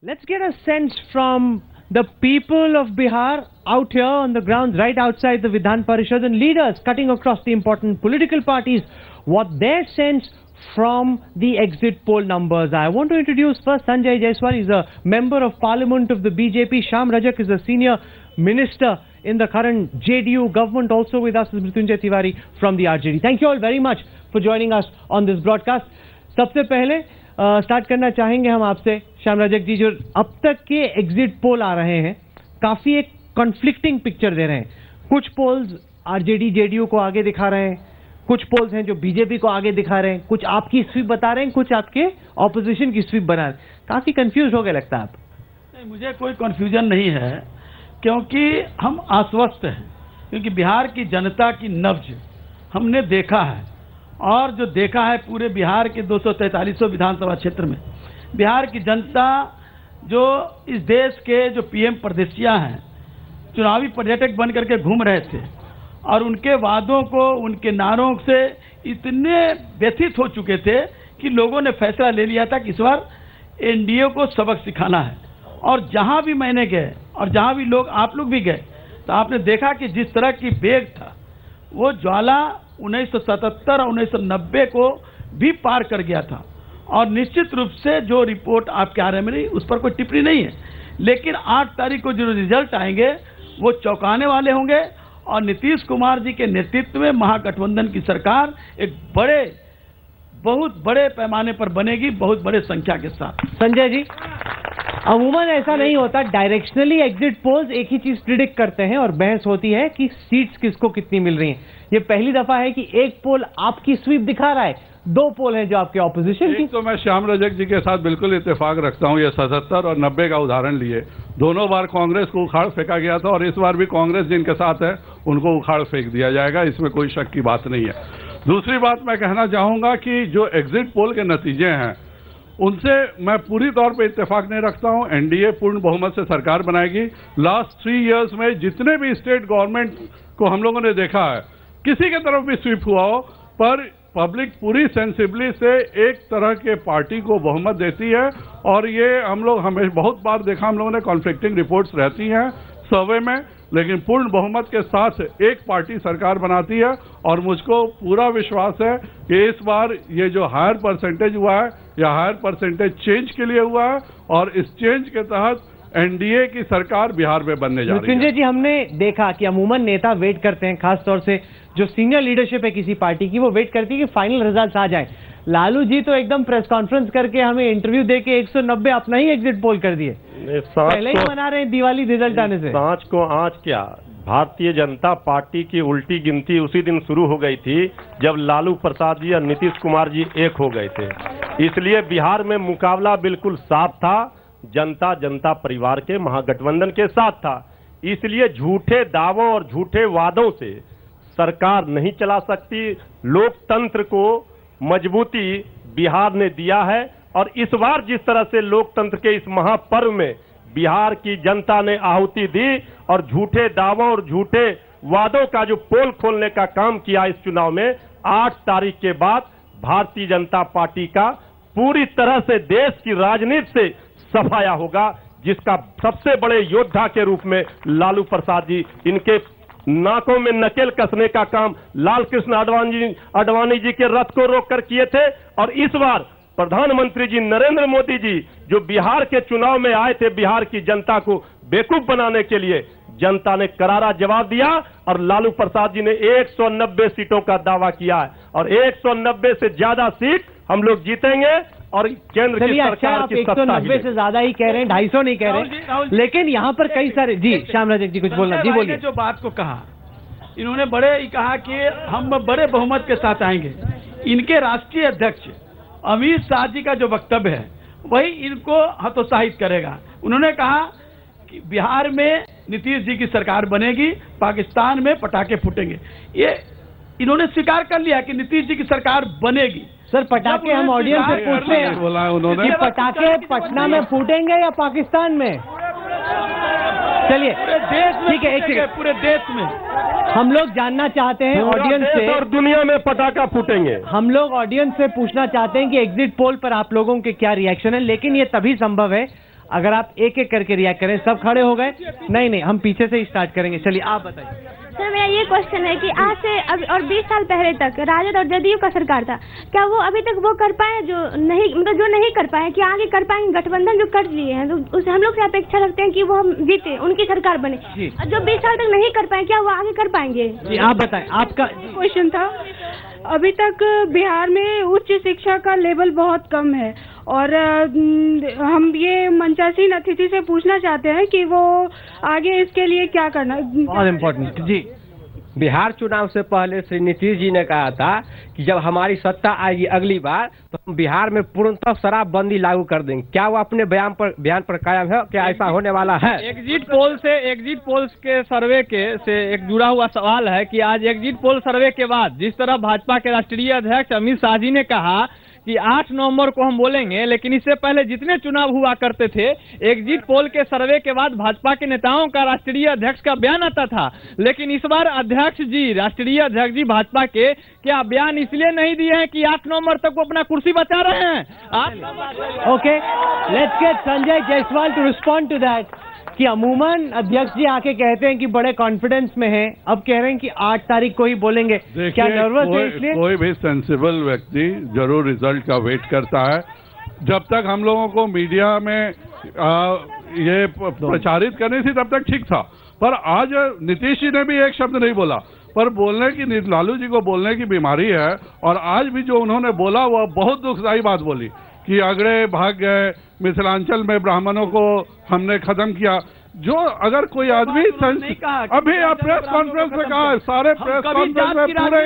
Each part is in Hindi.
Let's get a sense from the people of Bihar out here on the grounds right outside the Vidhan Parishad and leaders cutting across the important political parties, what their sense from the exit poll numbers are. I want to introduce first Sanjay Jaiswal. He's a member of parliament of the BJP. Shyam Rajak is a senior minister in the current JDU government. Also with us is Mrityunjay Tiwari from the RJD. Thank you all very much for joining us on this broadcast. सबसे पहले स्टार्ट करना चाहेंगे हम आपसे श्याम रजक जी, जो अब तक के एग्जिट पोल आ रहे हैं काफी एक कॉन्फ्लिक्टिंग पिक्चर दे रहे हैं। कुछ पोल्स आरजेडी जेडीयू को आगे दिखा रहे हैं, कुछ पोल्स हैं जो बीजेपी को आगे दिखा रहे हैं, कुछ आपकी स्वीप बता रहे हैं, कुछ आपके ऑपोजिशन की स्वीप बना रहे हैं। काफी कंफ्यूज हो गए लगता है आप। नहीं, मुझे कोई कंफ्यूजन नहीं है, क्योंकि हम आश्वस्त हैं, क्योंकि बिहार की जनता की नब्ज हमने देखा है। और जो देखा है पूरे बिहार के 243 विधानसभा क्षेत्र में, बिहार की जनता जो इस देश के जो पीएम परदेसिया हैं, चुनावी पर्यटक बन करके घूम रहे थे और उनके वादों को, उनके नारों से इतने व्यथित हो चुके थे कि लोगों ने फैसला ले लिया था कि इस बार एनडीए को सबक सिखाना है। और जहां भी मैंने गए और जहां भी लोग, आप लोग भी गए, तो आपने देखा कि जिस तरह की वेग था वो ज्वाला 1977 और 1990 को भी पार कर गया था। और निश्चित रूप से जो रिपोर्ट आपके आ रहे में नहीं, उस पर कोई टिप्पणी नहीं है, लेकिन 8 तारीख को जो रिजल्ट आएंगे वो चौंकाने वाले होंगे। और नीतीश कुमार जी के नेतृत्व में महागठबंधन की सरकार एक बहुत बड़े पैमाने पर बनेगी, बहुत बड़े संख्या के साथ। संजय जी, अमूमन ऐसा नहीं होता, डायरेक्शनली एग्जिट पोल्स एक ही चीज प्रिडिक्ट करते हैं और बहस होती है कि सीट्स किसको कितनी मिल रही हैं। ये पहली दफा है कि एक पोल आपकी स्वीप दिखा रहा है, 2 पोल हैं जो आपके ऑपोजिशन की। तो मैं श्याम रजक जी के साथ बिल्कुल इत्तेफाक रखता हूं। ये 77 और 90 का उदाहरण लिए, दोनों बार कांग्रेस को उखाड़ फेंका गया था और इस बार भी कांग्रेस जिनके साथ है उनको उखाड़ फेंक दिया जाएगा, इसमें कोई शक की बात नहीं है। दूसरी बात मैं कहना चाहूंगा कि जो एग्जिट पोल के नतीजे हैं उनसे मैं पूरी तौर पे इत्तेफाक नहीं रखता हूं। एनडीए पूर्ण बहुमत से सरकार बनाएगी। लास्ट 3 इयर्स में जितने भी स्टेट गवर्नमेंट को हम लोगों ने देखा है, किसी के तरफ भी स्वीप हुआ हो, पर पब्लिक पूरी सेंसिबली से एक तरह के पार्टी को बहुमत देती है। और ये हम लोग हमें बहुत बार देखा, हम लोगों ने कॉन्फ्लिक्टिंग रिपोर्ट्स रहती हैं सर्वे में, लेकिन पूर्ण बहुमत के साथ एक पार्टी सरकार बनाती है। और मुझको पूरा विश्वास है कि इस बार ये जो हायर परसेंटेज हुआ है या हायर परसेंटेज चेंज के लिए हुआ है, और इस चेंज के तहत एनडीए की सरकार बिहार में बनने जा रही है। मृत्युंजय जी, हमने देखा कि अमूमन नेता वेट करते हैं, खासतौर से जो सीनियर लीडरशिप है किसी पार्टी की, वो वेट करती है कि फाइनल रिजल्ट आ जाए। लालू जी तो एकदम प्रेस कॉन्फ्रेंस करके हमें इंटरव्यू देके 190 अपना ही एग्जिट पोल कर दिए, पहले ही मना रहे हैं दिवाली रिजल्ट आने से। सांच को आंच क्या, भारतीय जनता पार्टी की उल्टी गिनती उसी दिन शुरू हो गई थी जब लालू प्रसाद जी और नीतीश कुमार जी एक हो गए थे। इसलिए बिहार में मुकाबला बिल्कुल साफ था, जनता परिवार के महागठबंधन के साथ था। इसलिए झूठे दावों और झूठे वादों से सरकार नहीं चला सकती। लोकतंत्र को मजबूती बिहार ने दिया है और इस बार जिस तरह से लोकतंत्र के इस महापर्व में बिहार की जनता ने आहुति दी और झूठे दावों और झूठे वादों का जो पोल खोलने का काम किया इस चुनाव में, 8 तारीख के बाद भारतीय जनता पार्टी का पूरी तरह से देश की राजनीति से सफाया होगा, जिसका सबसे बड़े योद्धा के रूप में लालू प्रसाद जी, इनके नाकों में नकेल कसने का काम लाल कृष्ण आडवाणी जी के रथ को रोककर किए थे। और इस बार प्रधानमंत्री जी नरेंद्र मोदी जी जो बिहार के चुनाव में आए थे, बिहार की जनता को बेवकूफ बनाने के लिए, जनता ने करारा जवाब दिया और लालू प्रसाद जी ने 190 सीटों का दावा किया है और 190 से ज्यादा सीट हम लोग जीतेंगे। और केंद्र की सरकार की 190 से ज्यादा ही कह रहे हैं, 250 नहीं कह रहे, लेकिन यहाँ पर कई सारे। जी श्याम रजक जी कुछ बोलना, जी बोलिए। जो बात को कहा इन्होंने, बड़े ही कहा कि हम बड़े बहुमत के साथ आएंगे। इनके राष्ट्रीय अध्यक्ष अमित शाह जी का जो वक्तव्य है वही इनको हतोत्साहित करेगा। उन्होंने कहा कि बिहार में नीतीश जी की सरकार बनेगी, पाकिस्तान में पटाखे फूटेंगे। ये इन्होंने स्वीकार कर लिया कि नीतीश जी की सरकार बनेगी। सर, पटाखे हम ऑडियंस से पूछते हैं कि पटाखे पटना में फूटेंगे या पाकिस्तान में? चलिए ठीक है, एक पूरे देश में हम लोग जानना चाहते हैं ऑडियंस से, और दुनिया में पटाखा फूटेंगे। हम लोग ऑडियंस से पूछना चाहते हैं कि एग्जिट पोल पर आप लोगों के क्या रिएक्शन है। लेकिन ये तभी संभव है अगर आप एक एक करके रिएक्ट करें। सब खड़े हो गए? नहीं, हम पीछे से ही स्टार्ट करेंगे। चलिए आप बताइए। सर मेरा ये क्वेश्चन है कि आज से अब और 20 साल पहले तक राजद और जदयू का सरकार था, क्या वो अभी तक वो कर पाए जो नहीं, मतलब जो नहीं कर पाए, क्या आगे कर पाएंगे? गठबंधन जो कर लिए हैं तो उसे हम लोग से अपेक्षा रखते हैं कि वो हम जीते, उनकी सरकार बने। और जो 20 साल तक नहीं कर पाए, क्या वो आगे कर पाएंगे? जी आप बताएं। आपका क्वेश्चन था, अभी तक बिहार में उच्च शिक्षा का लेवल बहुत कम है और हम ये मंचासीन अतिथि से पूछना चाहते हैं कि वो आगे इसके लिए क्या करना। बहुत इम्पोर्टेंट जी। बिहार चुनाव से पहले श्री नीतीश जी ने कहा था कि जब हमारी सत्ता आएगी अगली बार तो हम बिहार में पूर्णतः शराबबंदी लागू कर देंगे। क्या वो अपने बयान पर कायम है? क्या ऐसा होने वाला है? एग्जिट पोल के सर्वे से एक जुड़ा हुआ सवाल है कि आज एग्जिट पोल सर्वे के बाद जिस तरह भाजपा के राष्ट्रीय अध्यक्ष अमित शाह जी ने कहा कि 8 नवंबर को हम बोलेंगे, लेकिन इससे पहले जितने चुनाव हुआ करते थे एग्जिट पोल के सर्वे के बाद भाजपा के नेताओं का राष्ट्रीय अध्यक्ष का बयान आता था, लेकिन इस बार राष्ट्रीय अध्यक्ष जी भाजपा के क्या बयान इसलिए नहीं दिए हैं कि 8 नवंबर तक वो अपना कुर्सी बचा रहे हैं? Okay, let's get Sanjay Jaiswal to respond to that कि अमूमन अध्यक्ष जी आके कहते हैं कि बड़े कॉन्फिडेंस में हैं, अब कह रहे हैं कि 8 तारीख को ही बोलेंगे। क्या नर्वस है इसलिए? कोई भी सेंसिबल व्यक्ति जरूर रिजल्ट का वेट करता है। जब तक हम लोगों को मीडिया में ये प्रचारित करनी थी तब तक ठीक था, पर आज नीतीश जी ने भी एक शब्द नहीं बोला, पर बोलने की, लालू जी को बोलने की बीमारी है। और आज भी जो उन्होंने बोला वह बहुत दुखदायी बात बोली कि अगड़े भाग गए, मिथिलांचल में ब्राह्मणों को हमने खत्म किया। जो अगर कोई आदमी अभी आप प्रेस कॉन्फ्रेंस में कहा है, सारे प्रेस कॉन्फ्रेंस में पूरे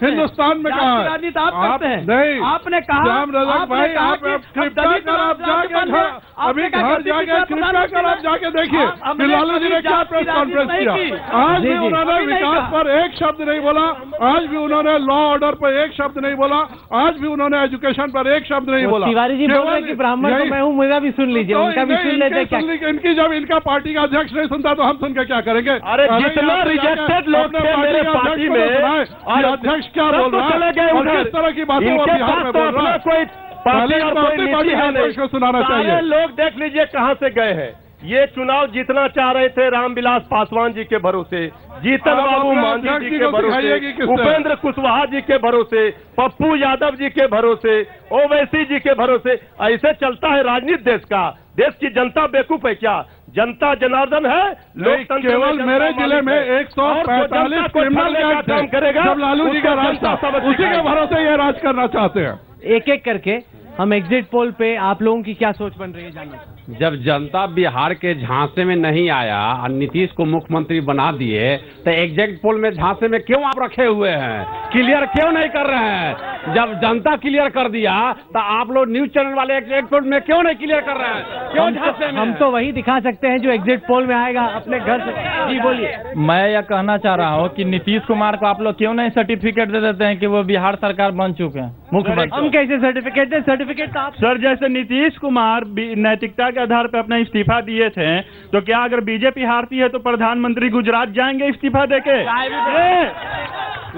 हिंदुस्तान में कहा है, आप नहीं, आपने कहा श्याम रजक भाई, आप कृपया कर आप जाके अभी घर जाके कृपया कर आप जाके देखिए कि लालू जी ने क्या प्रेस कॉन्फ्रेंस किया। आज भी उन्होंने विकास पर एक शब्द नहीं बोला, आज भी उन्होंने लॉ ऑर्डर पर एक शब्द नहीं बोला, आज भी उन्होंने एजुकेशन पर एक शब्द नहीं बोला। तिवारी जी बोल रहे हैं कि ब्राह्मण तो मैं हूँ, मेरा भी सुन लीजिए, उनका भी सुन लेते। इनकी जब इनका पार्टी का अध्यक्ष नहीं सुनता तो हम सुन के क्या करेंगे? अरे जितना रिजेक्टेड लोग थे मेरे पार्टी में, और अध्यक्ष क्या बोल रहा है और किस तरह की बातें वो बिहार में बोल रहा है, कोई पार्टी और कोई नीति है नहीं। को सुनाना चाहिए। लोग देख लीजिए कहां से गए हैं। ये चुनाव जीतना चाह रहे थे रामविलास पासवान जी के भरोसे, जीतन बाबू मांझी जी के भरोसे, उपेंद्र कुशवाहा जी के भरोसे, पप्पू यादव जी के भरोसे, ओवैसी जी के भरोसे। ऐसे चलता है राजनीति देश का? देश की जनता बेवकूफ है क्या? जनता जनार्दन है। लोकतंत्र केवल मेरे जिले में 145 क्रिमिनल एक्ट काम करेगा। जब लालू जी का राज था उसी के भरोसे ये राज करना चाहते हैं। एक एक करके हम एग्जिट पोल पे आप लोगों की क्या सोच बन रही है जानना। जब जनता बिहार के झांसे में नहीं आया और नीतीश को मुख्यमंत्री बना दिए तो एग्जिट पोल में झांसे में क्यों आप रखे हुए हैं? क्लियर क्यों नहीं कर रहे हैं? जब जनता क्लियर कर दिया तो आप लोग न्यूज चैनल वाले एग्जिट पोल में क्यों नहीं क्लियर कर रहे हैं? क्यों झांसे में? हम तो वही दिखा सकते हैं जो एग्जिट पोल में आएगा अपने घर से। जी बोलिए। मैं यह कहना चाह रहा हूँ कि नीतीश कुमार को आप लोग क्यों नहीं सर्टिफिकेट दे देते हैं कि वो बिहार सरकार बन चुके हैं मुख्यमंत्री? हम कैसे सर्टिफिकेट दें? सर्टिफिकेट तो आप सर, जैसे नीतीश कुमार नैतिकता के आधार पर अपना इस्तीफा दिए थे, तो क्या अगर बीजेपी हारती है तो प्रधानमंत्री गुजरात जाएंगे इस्तीफा देके?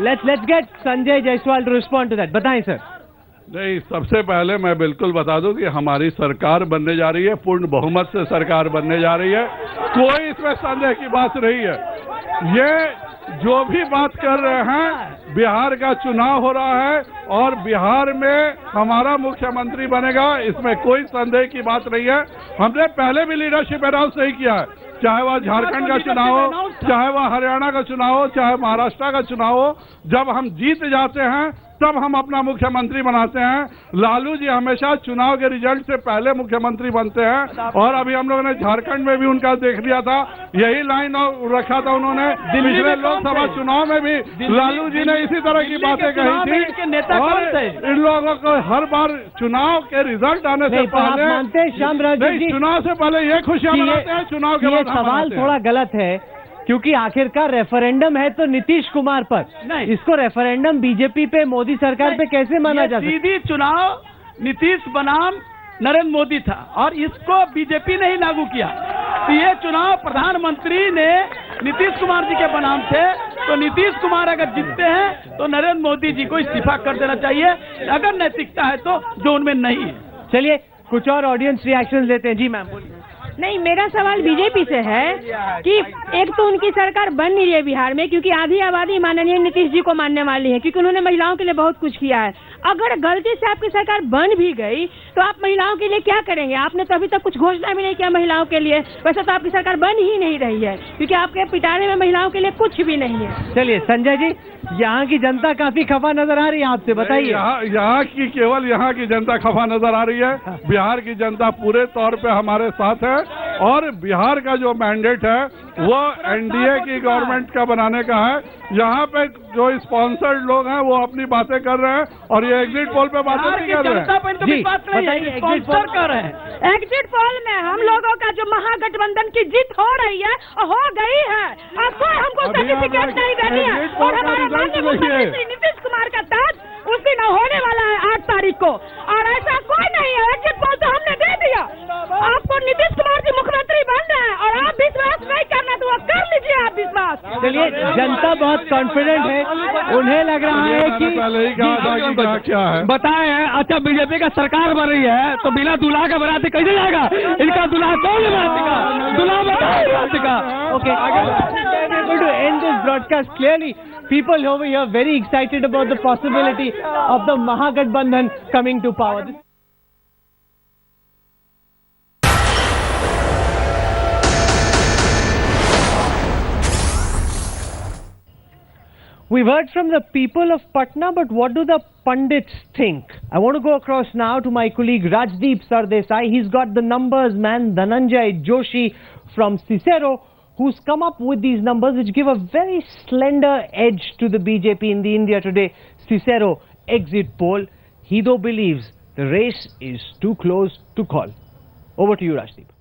Let's get Sanjay Jaiswal to respond to that. बताएं सर। नहीं, सबसे पहले मैं बिल्कुल बता दूं कि हमारी सरकार बनने जा रही है, पूर्ण बहुमत से सरकार बनने जा रही है, कोई इसमें संदेह की बात नहीं है। ये जो भी बात कर रहे हैं, बिहार का चुनाव हो रहा है और बिहार में हमारा मुख्यमंत्री बनेगा, इसमें कोई संदेह की बात नहीं है। हमने पहले भी लीडरशिप अनाउंस नहीं किया है, चाहे वह झारखंड का चुनाव हो, चाहे वह हरियाणा का चुनाव हो, चाहे महाराष्ट्र का चुनाव हो। जब हम जीत जाते हैं तब हम अपना मुख्यमंत्री बनाते हैं। लालू जी हमेशा चुनाव के रिजल्ट से पहले मुख्यमंत्री बनते हैं और अभी हम लोगों ने झारखंड में भी उनका देख लिया था, यही लाइन रखा था उन्होंने। पिछले लोकसभा चुनाव में भी लालू जी ने इसी तरह की बातें कही थी और इन लोगों को हर बार चुनाव के रिजल्ट आने से पहले, चुनाव से पहले ये खुशियां मनाते हैं, चुनाव के बाद सवाल थोड़ा गलत है क्योंकि आखिरकार रेफरेंडम है तो नीतीश कुमार पर, नहीं इसको रेफरेंडम बीजेपी पे, मोदी सरकार पे कैसे माना जा सकता? सीधी चुनाव नीतीश बनाम नरेंद्र मोदी था और इसको बीजेपी ने ही लागू किया। तो ये चुनाव प्रधानमंत्री ने नीतीश कुमार जी के बनाम थे, तो नीतीश कुमार अगर जीतते हैं तो नरेंद्र मोदी जी को इस्तीफा कर देना चाहिए अगर नैतिकता है तो, जो उनमें नहीं है। चलिए कुछ और ऑडियंस रिएक्शन लेते हैं। जी मैम बोलिए। नहीं, मेरा सवाल बीजेपी से है कि एक तो उनकी सरकार बन नहीं रही है बिहार में, क्योंकि आधी आबादी माननीय नीतीश जी को मानने वाली है, क्योंकि उन्होंने महिलाओं के लिए बहुत कुछ किया है। अगर गलती से आपकी सरकार बन भी गई तो आप महिलाओं के लिए क्या करेंगे? आपने तो अभी तक कुछ घोषणा भी नहीं किया महिलाओं के लिए। वैसे तो आपकी सरकार बन ही नहीं रही है, क्योंकि आपके पिटारे में महिलाओं के लिए कुछ भी नहीं है। चलिए संजय जी, यहाँ की जनता काफी खफा नजर आ रही है आपसे, बताइए। यहाँ की केवल यहाँ की जनता खफा नजर आ रही है। बिहार की जनता पूरे तौर पे हमारे साथ है और बिहार का जो मैंडेट है वो एनडीए की गवर्नमेंट का बनाने का है। यहाँ पे जो स्पॉन्सर्ड लोग हैं वो अपनी बातें कर रहे हैं और ये एग्जिट पोल पे बातें नहीं कर रहे हैं। जी बताइए, स्पॉन्सर कर रहे हैं। एग्जिट पोल में हम लोगों का जो महागठबंधन की जीत हो रही है, हो गई है। अब कोई हमको सर्टिफिकेट नहीं देनी है और हमारे माननीय मुख्यमंत्री श्री नीतीश कुमार का ताज उस दिन होने वाला है 8 तारीख को, और ऐसा कोई नहीं है। एग्जिट पोल तो हमने दे दिया। आपको नीतीश कुमार जी मुख्यमंत्री बन रहे हैं और आप विश्वास नहीं करना तो कर लीजिए आप विश्वास। चलिए, जनता बहुत कॉन्फिडेंट है, उन्हें लग रहा है कि पहले ही कहा था कि क्या है बताए हैं। अच्छा, बीजेपी का सरकार बन रही है तो बिना दूल्हा का बाराती कैसे जाएगा? इनका दूल्हा कौन है? बाराती का दूल्हा बताओ। बाराती का okay, we're able to end this broadcast. Clearly, people over here very excited about the possibility of the Mahagathbandhan coming to power. We've heard from the people of Patna, but what do the pundits think? I want to go across now to my colleague Rajdeep Sardesai. He's got the numbers, man. Dhananjay Joshi from Cicero, who's come up with these numbers which give a very slender edge to the BJP in the India Today Cicero exit poll. He though believes the race is too close to call. Over to you, Rajdeep.